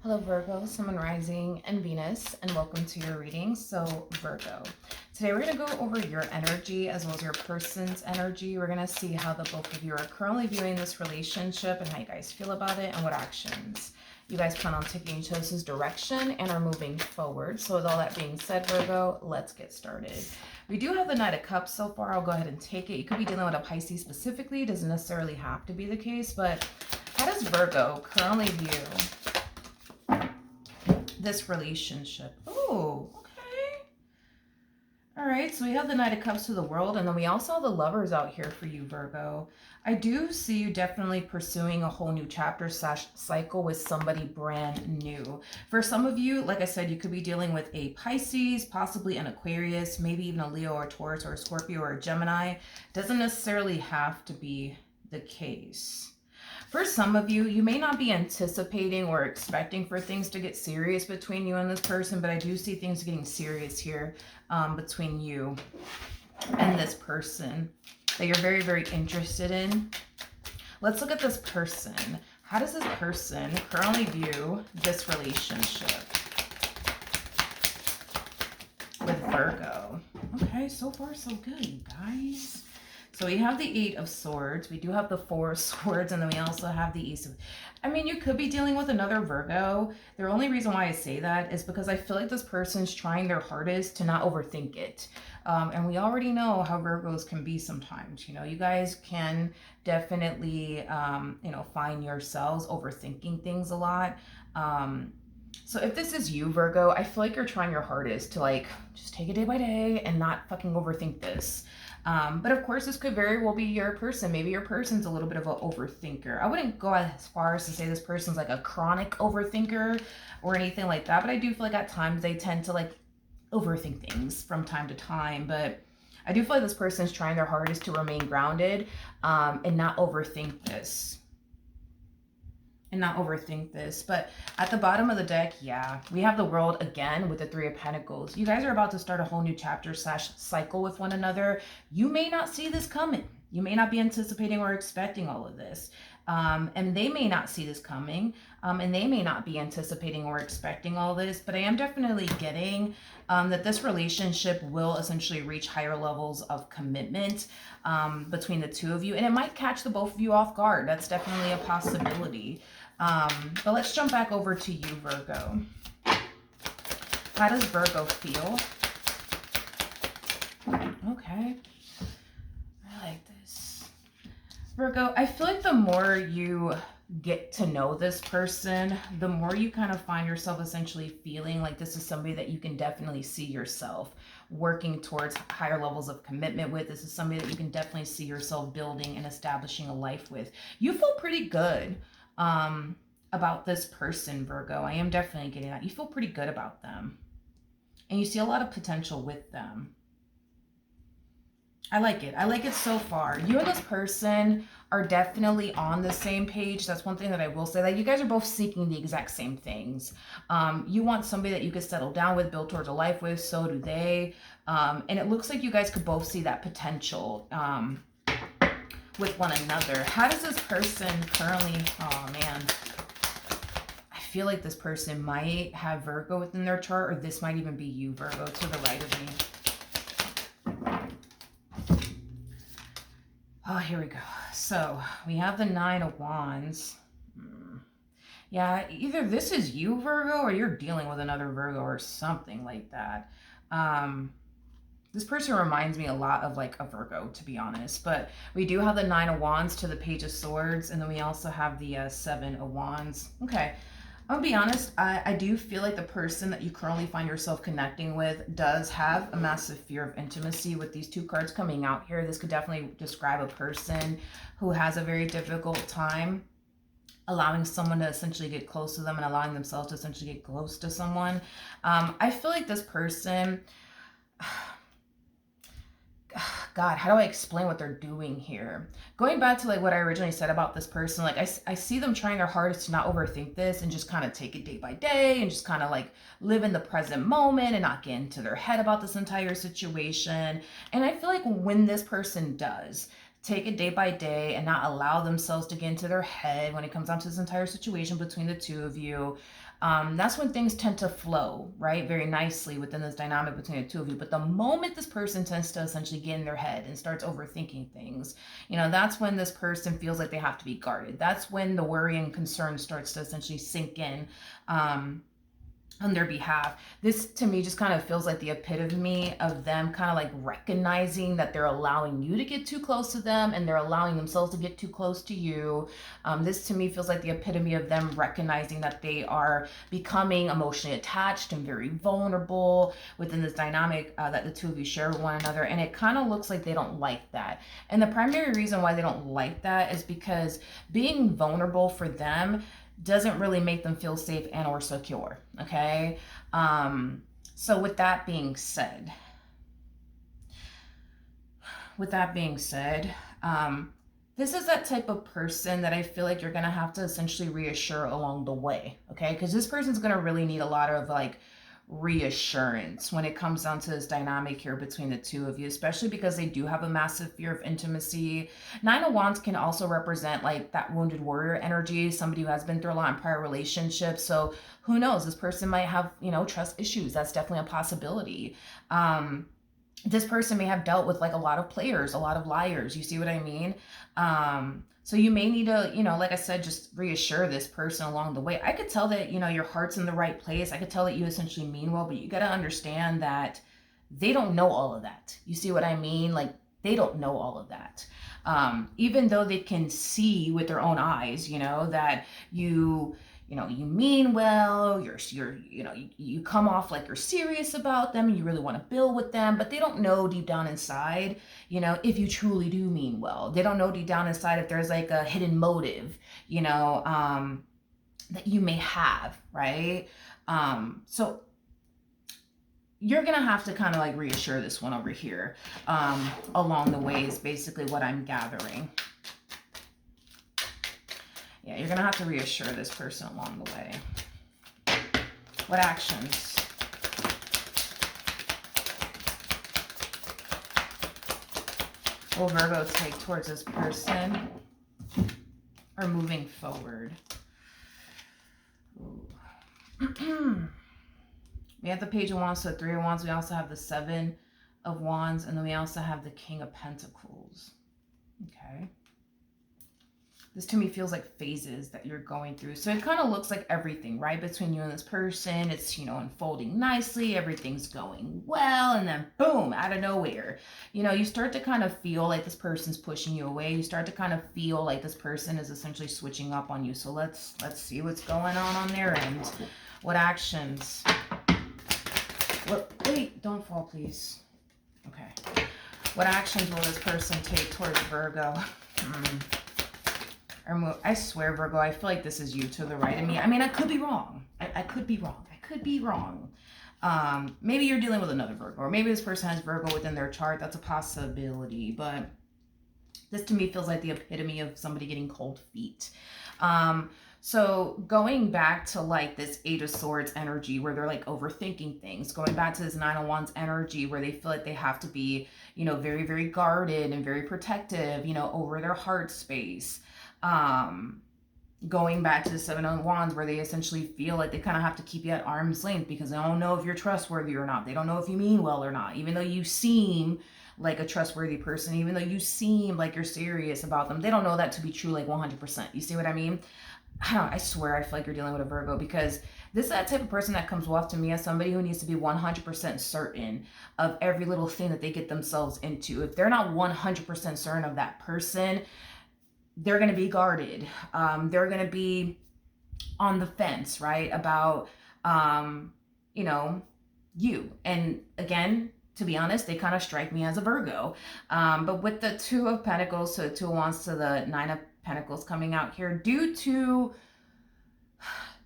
Hello Virgo, Sun, Rising, and Venus, and welcome to your reading. So Virgo, today we're going to go over your energy as well as your person's energy. We're going to see how the both of you are currently viewing this relationship and how you guys feel about it and what actions you guys plan on taking each other's direction and are moving forward. So with all that being said, Virgo, let's get started. We do have the Knight of Cups so far. I'll go ahead and take it. You could be dealing with a Pisces specifically. It doesn't necessarily have to be the case, but how does Virgo currently view this relationship? Oh, okay. All right, so we have the Knight of Cups to the World, and then we also have the Lovers out here for you, Virgo. I do see you definitely pursuing a whole new chapter / cycle with somebody brand new. For some of you, like I said, you could be dealing with a Pisces, possibly an Aquarius, maybe even a Leo or a Taurus or a Scorpio or a Gemini. Doesn't necessarily have to be the case. For some of you, you may not be anticipating or expecting for things to get serious between you and this person, but I do see things getting serious here between you and this person that you're very, very interested in. Let's look at this person. How does this person currently view this relationship with Virgo? Okay, so far so good, you guys. So we have the Eight of Swords, we do have the Four of Swords, and then we also have the Ace of... I mean, you could be dealing with another Virgo. The only reason why I say that is because I feel like this person's trying their hardest to not overthink it. And we already know how Virgos can be sometimes. You know, you guys can definitely, find yourselves overthinking things a lot. So if this is you, Virgo, I feel like you're trying your hardest to just take it day by day and not fucking overthink this. But of course, this could very well be your person. Maybe your person's a little bit of an overthinker. I wouldn't go as far as to say this person's like a chronic overthinker or anything like that. But I do feel like at times they tend to overthink things from time to time. But I do feel like this person's trying their hardest to remain grounded and not overthink this. But at the bottom of the deck, yeah, we have the World again with the Three of Pentacles. You guys are about to start a whole new chapter / cycle with one another. You may not see this coming. You may not be anticipating or expecting all of this. And they may not see this coming. And they may not be anticipating or expecting all this. But I am definitely getting that this relationship will essentially reach higher levels of commitment between the two of you. And it might catch the both of you off guard. That's definitely a possibility. But let's jump back over to you, Virgo. How does Virgo feel? Okay. I like this. Virgo, I feel like the more you get to know this person, the more you kind of find yourself essentially feeling like this is somebody that you can definitely see yourself working towards higher levels of commitment with. This is somebody that you can definitely see yourself building and establishing a life with. You feel pretty good about this person, Virgo. I am definitely getting that. You feel pretty good about them. And you see a lot of potential with them. I like it. I like it so far. You and this person are definitely on the same page. That's one thing that I will say. That you guys are both seeking the exact same things. You want somebody that you could settle down with, build towards a life with. So do they. And it looks like you guys could both see that potential with one another. How does this person currently... Oh, man. I feel like this person might have Virgo within their chart, or this might even be you, Virgo, to the right of me. Oh, here we go. So we have the Nine of Wands. Yeah, either this is you, Virgo, or you're dealing with another Virgo or something like that. This person reminds me a lot of a Virgo, to be honest. But we do have the Nine of Wands to the Page of Swords, and then we also have the Seven of Wands. Okay. I'll be honest, I do feel like the person that you currently find yourself connecting with does have a massive fear of intimacy. With these two cards coming out here, this could definitely describe a person who has a very difficult time allowing someone to essentially get close to them and allowing themselves to essentially get close to someone. I feel like this person... God, how do I explain what they're doing here? Going back to what I originally said about this person, I see them trying their hardest to not overthink this and just kind of take it day by day and just kind of live in the present moment and not get into their head about this entire situation. And I feel like when this person does, take it day by day and not allow themselves to get into their head when it comes down to this entire situation between the two of you. That's when things tend to flow, right? Very nicely within this dynamic between the two of you. But the moment this person tends to essentially get in their head and starts overthinking things, that's when this person feels like they have to be guarded. That's when the worry and concern starts to essentially sink in. On their behalf. This to me just kind of feels like the epitome of them kind of like recognizing that they're allowing you to get too close to them and they're allowing themselves to get too close to you. This to me feels like the epitome of them recognizing that they are becoming emotionally attached and very vulnerable within this dynamic that the two of you share with one another. And it kind of looks like they don't like that. And the primary reason why they don't like that is because being vulnerable for them doesn't really make them feel safe and or secure. Okay. So with that being said, this is that type of person that I feel like you're going to have to essentially reassure along the way. Okay. Because this person's going to really need a lot of like reassurance when it comes down to this dynamic here between the two of you, especially because they do have a massive fear of intimacy. Nine of Wands can also represent like that wounded warrior energy, somebody who has been through a lot in prior relationships. So who knows, this person might have, trust issues. That's definitely a possibility. This person may have dealt with like a lot of players, a lot of liars. You see what I mean? So you may need to, like I said, just reassure this person along the way. I could tell that, your heart's in the right place. I could tell that you essentially mean well, but you got to understand that they don't know all of that. You see what I mean? Like they don't know all of that. Even though they can see with their own eyes, that you mean well, you come off like you're serious about them and you really want to build with them, but they don't know deep down inside, if you truly do mean well. They don't know deep down inside if there's like a hidden motive, that you may have, right? So you're going to have to kind of like reassure this one over here, along the way is basically what I'm gathering. Yeah, you're going to have to reassure this person along the way. What actions? Will Virgo take towards this person or moving forward? We have the Page of Wands, so 3 of Wands. We also have the 7 of Wands, and then we also have the King of Pentacles. Okay. This to me feels like phases that you're going through. So it kind of looks like everything, right? Between you and this person, it's, unfolding nicely. Everything's going well. And then boom, out of nowhere, you start to kind of feel like this person's pushing you away. You start to kind of feel like this person is essentially switching up on you. So let's see what's going on their end. What actions? Wait, don't fall, please. Okay. What actions will this person take towards Virgo? I swear, Virgo, I feel like this is you to the right of me. I mean, I could be wrong. I could be wrong. I could be wrong. Maybe you're dealing with another Virgo, or maybe this person has Virgo within their chart. That's a possibility. But this to me feels like the epitome of somebody getting cold feet. So going back to like this 8 of Swords energy where they're like overthinking things, going back to this 9 of Wands energy where they feel like they have to be, very, very guarded and very protective, over their heart space. Going back to the 7 of Wands where they essentially feel like they kind of have to keep you at arm's length because they don't know if you're trustworthy or not. They don't know if you mean well or not, even though you seem like a trustworthy person, even though you seem like you're serious about them. They don't know that to be true like 100%. You see what I mean? I swear I feel like you're dealing with a Virgo because this is that type of person that comes off to me as somebody who needs to be 100% certain of every little thing that they get themselves into. If they're not 100% certain of that person, they're going to be guarded. They're going to be on the fence, right? About, you. And again, to be honest, they kind of strike me as a Virgo. But with the 2 of Pentacles, so 2 of Wands to the 9 of Pentacles coming out here, due to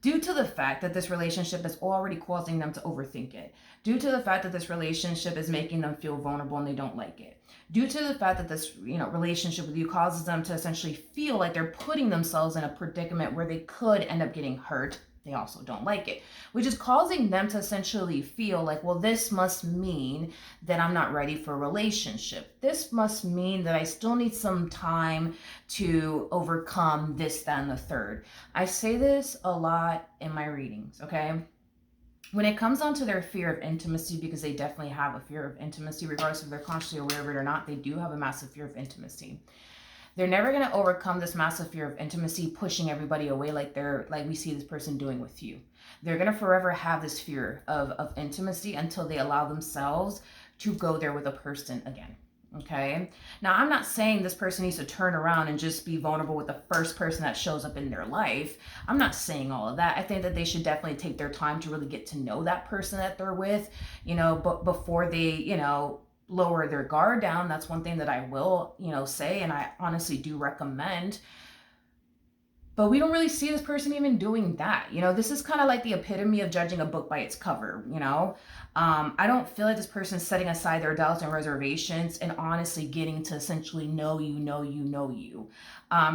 the fact that this relationship is already causing them to overthink it, due to the fact that this relationship is making them feel vulnerable and they don't like it, due to the fact that this relationship with you causes them to essentially feel like they're putting themselves in a predicament where they could end up getting hurt, they also don't like it, which is causing them to essentially feel like, well, this must mean that I'm not ready for a relationship. This must mean that I still need some time to overcome this, that, and the third. I say this a lot in my readings, okay? When it comes down to their fear of intimacy, because they definitely have a fear of intimacy, regardless if they're consciously aware of it or not, they do have a massive fear of intimacy. They're never going to overcome this massive fear of intimacy, pushing everybody away like we see this person doing with you. They're going to forever have this fear of intimacy until they allow themselves to go there with a person again. Okay. Now, I'm not saying this person needs to turn around and just be vulnerable with the first person that shows up in their life. I'm not saying all of that. I think that they should definitely take their time to really get to know that person that they're with, but before they, lower their guard down. That's one thing that I will, say, and I honestly do recommend. But we don't really see this person even doing that. This is kind of like the epitome of judging a book by its cover, I don't feel like this person's setting aside their doubts and reservations and honestly getting to essentially know you.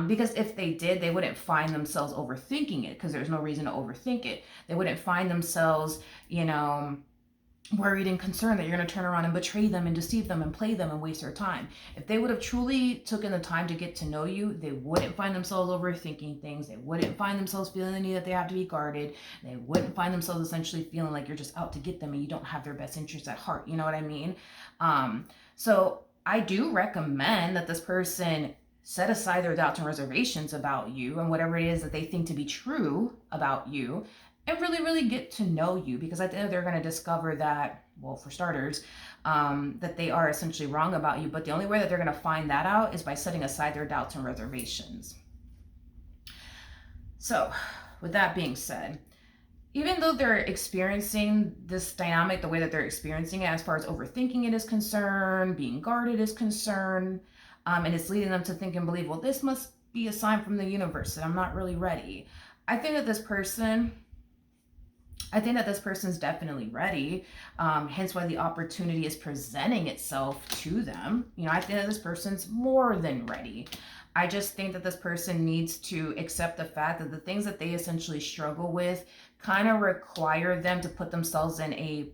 Because if they did, they wouldn't find themselves overthinking it, because there's no reason to overthink it. They wouldn't find themselves, worried and concerned that you're going to turn around and betray them and deceive them and play them and waste their time. If they would have truly taken the time to get to know you, they wouldn't find themselves overthinking things. They wouldn't find themselves feeling the need that they have to be guarded. They wouldn't find themselves essentially feeling like you're just out to get them and you don't have their best interests at heart. You know what I mean? So I do recommend that this person set aside their doubts and reservations about you and whatever it is that they think to be true about you, and really, really get to know you, because at the end they're going to discover that, well, for starters, that they are essentially wrong about you. But the only way that they're going to find that out is by setting aside their doubts and reservations. So, with that being said, even though they're experiencing this dynamic the way that they're experiencing it, as far as overthinking it is concerned, being guarded is concerned, and it's leading them to think and believe, well, this must be a sign from the universe that I'm not really ready. I think that this person's definitely ready, hence why the opportunity is presenting itself to them. I think that this person's more than ready. I just think that this person needs to accept the fact that the things that they essentially struggle with kind of require them to put themselves in a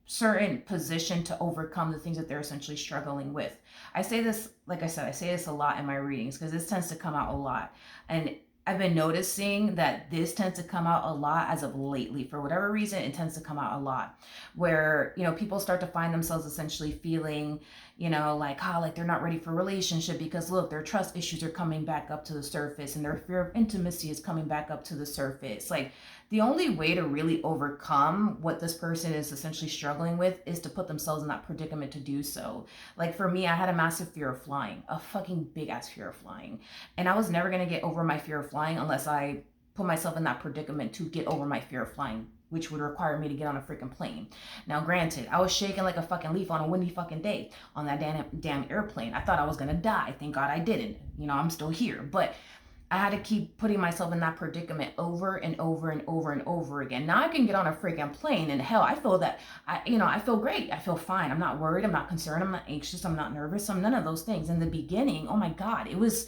certain position to overcome the things that they're essentially struggling with. I say this, like I said, I say this a lot in my readings because this tends to come out a lot. And I've been noticing that this tends to come out a lot as of lately. For whatever reason, it tends to come out a lot where, people start to find themselves essentially feeling, like they're not ready for a relationship because look, their trust issues are coming back up to the surface and their fear of intimacy is coming back up to the surface. Like, the only way to really overcome what this person is essentially struggling with is to put themselves in that predicament to do so. Like, for me, I had a massive fear of flying, a fucking big ass fear of flying. And I was never going to get over my fear of flying unless I put myself in that predicament to get over my fear of flying, which would require me to get on a freaking plane. Now, granted, I was shaking like a fucking leaf on a windy fucking day on that damn airplane. I thought I was going to die. Thank God I didn't. I'm still here. But I had to keep putting myself in that predicament over and over and over and over again. Now I can get on a freaking plane and hell, I feel that I feel great. I feel fine. I'm not worried. I'm not concerned. I'm not anxious. I'm not nervous. I'm none of those things. In the beginning, oh my God, it was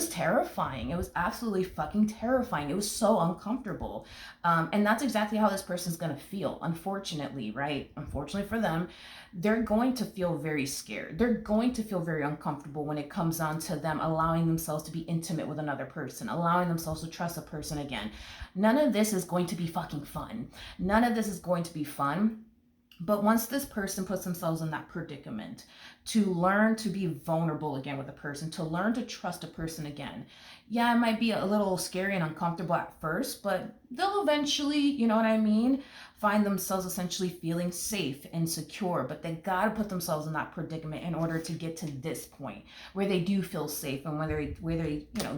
terrifying. It was absolutely fucking terrifying. It was so uncomfortable. And that's exactly how this person's going to feel. Unfortunately, right? Unfortunately for them, they're going to feel very scared. They're going to feel very uncomfortable when it comes down to them allowing themselves to be intimate with another person, allowing themselves to trust a person again. None of this is going to be fucking fun. None of this is going to be fun. But once this person puts themselves in that predicament, to learn to be vulnerable again with a person, to learn to trust a person again. Yeah, it might be a little scary and uncomfortable at first, but they'll eventually, find themselves essentially feeling safe and secure. But they gotta put themselves in that predicament in order to get to this point where they do feel safe and where they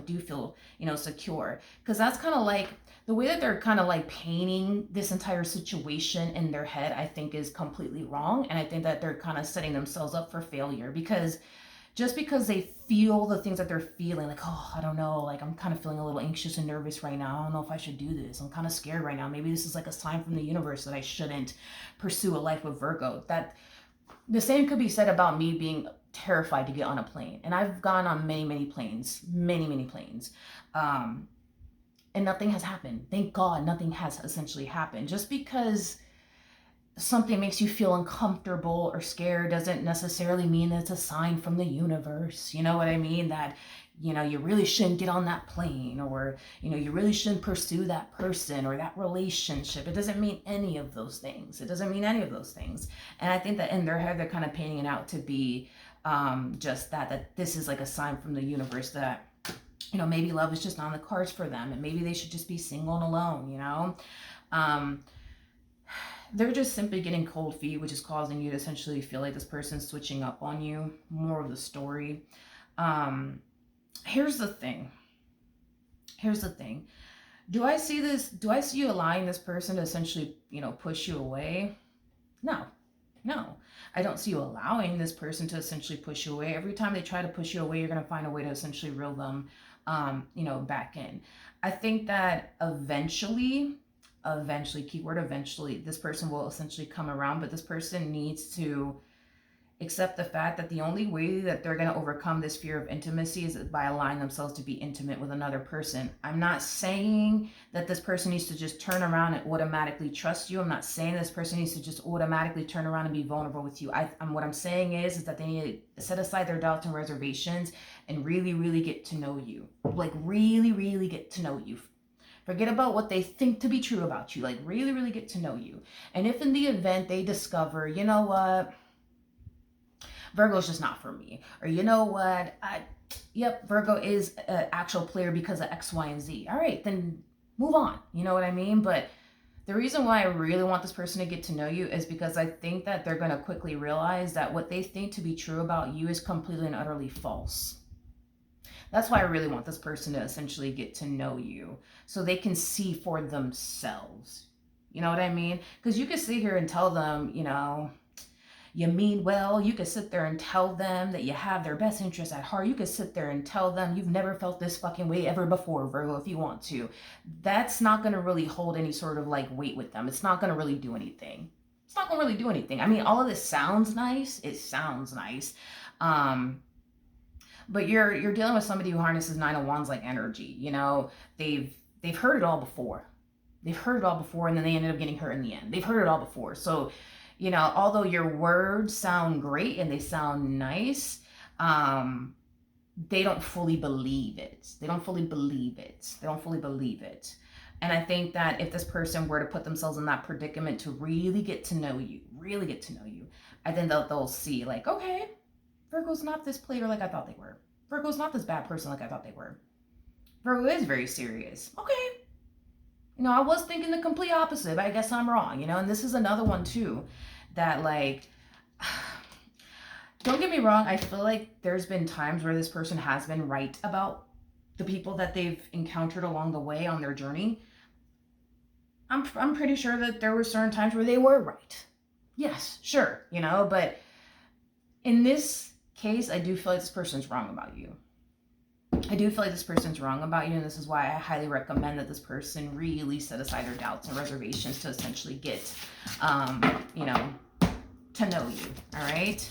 do feel, secure. Because that's kind of like the way that they're kind of like painting this entire situation in their head, I think is completely wrong. And I think that they're kind of setting themselves up for failure, because just because they feel the things that they're feeling, like, oh, I don't know, like I'm kind of feeling a little anxious and nervous right now. I don't know if I should do this. I'm kind of scared right now. Maybe this is like a sign from the universe that I shouldn't pursue a life with Virgo. That the same could be said about me being terrified to get on a plane. And I've gone on many, many planes, many, many planes. and nothing has happened. Thank God nothing has essentially happened. Just because something makes you feel uncomfortable or scared doesn't necessarily mean it's a sign from the universe. You know what I mean? That, you really shouldn't get on that plane, or, you really shouldn't pursue that person or that relationship. It doesn't mean any of those things. It doesn't mean any of those things. And I think that in their head, they're kind of painting it out to be just that this is like a sign from the universe that, maybe love is just not on the cards for them, and maybe they should just be single and alone, they're just simply getting cold feet, which is causing you to essentially feel like this person's switching up on you. More of the story. Here's the thing. Do I see you allowing this person to essentially, push you away? No. I don't see you allowing this person to essentially push you away. Every time they try to push you away, you're going to find a way to essentially reel them, back in. I think that eventually, keyword eventually, this person will essentially come around, but this person needs to accept the fact that the only way that they're going to overcome this fear of intimacy is by allowing themselves to be intimate with another person. I'm not saying that this person needs to just turn around and automatically trust you. I'm not saying this person needs to just automatically turn around and be vulnerable with you. What I'm saying is that they need to set aside their doubts and reservations and really, really get to know you. Like really, really get to know you. Forget about what they think to be true about you. Like really, really get to know you. And if in the event they discover, you know what, Virgo's just not for me. Or you know what, Virgo is an actual player because of X, Y, and Z. All right, then move on. You know what I mean? But the reason why I really want this person to get to know you is because I think that they're going to quickly realize that what they think to be true about you is completely and utterly false. That's why I really want this person to essentially get to know you so they can see for themselves. You know what I mean? Because you could sit here and tell them, you mean well. You could sit there and tell them that you have their best interests at heart. You could sit there and tell them you've never felt this fucking way ever before, Virgo, if you want to. That's not going to really hold any sort of like weight with them. It's not going to really do anything. I mean, all of this sounds nice. It sounds nice. But you're dealing with somebody who harnesses Nine of Wands like energy. They've heard it all before. And then they ended up getting hurt in the end. They've heard it all before. So, although your words sound great and they sound nice, they don't fully believe it. And I think that if this person were to put themselves in that predicament to really get to know you, I think they'll see like, okay, Virgo's not this player like I thought they were. Virgo's not this bad person like I thought they were. Virgo is very serious. Okay. I was thinking the complete opposite, but I guess I'm wrong, and this is another one too, that like, don't get me wrong, I feel like there's been times where this person has been right about the people that they've encountered along the way on their journey. I'm pretty sure that there were certain times where they were right. Yes, sure, but in this case, I do feel like this person's wrong about you. And this is why I highly recommend that this person really set aside their doubts and reservations to essentially get, to know you. All right.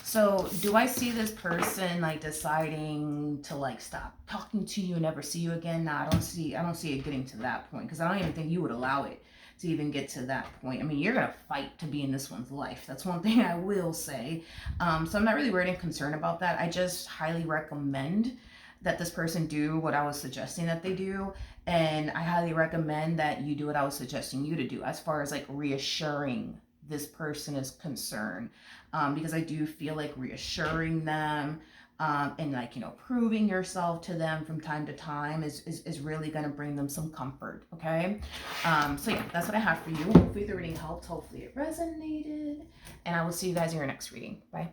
So do I see this person like deciding to like stop talking to you and never see you again? No, I don't see it getting to that point, because I don't even think you would allow it to even get to that point. I mean, you're going to fight to be in this one's life. That's one thing I will say. So I'm not really worried and concerned about that. I just highly recommend that this person do what I was suggesting that they do. And I highly recommend that you do what I was suggesting you to do as far as like reassuring this person is concerned. Because I do feel like reassuring them, and like, proving yourself to them from time to time is really going to bring them some comfort. Okay. So yeah, that's what I have for you. Hopefully the reading helped. Hopefully it resonated, and I will see you guys in your next reading. Bye.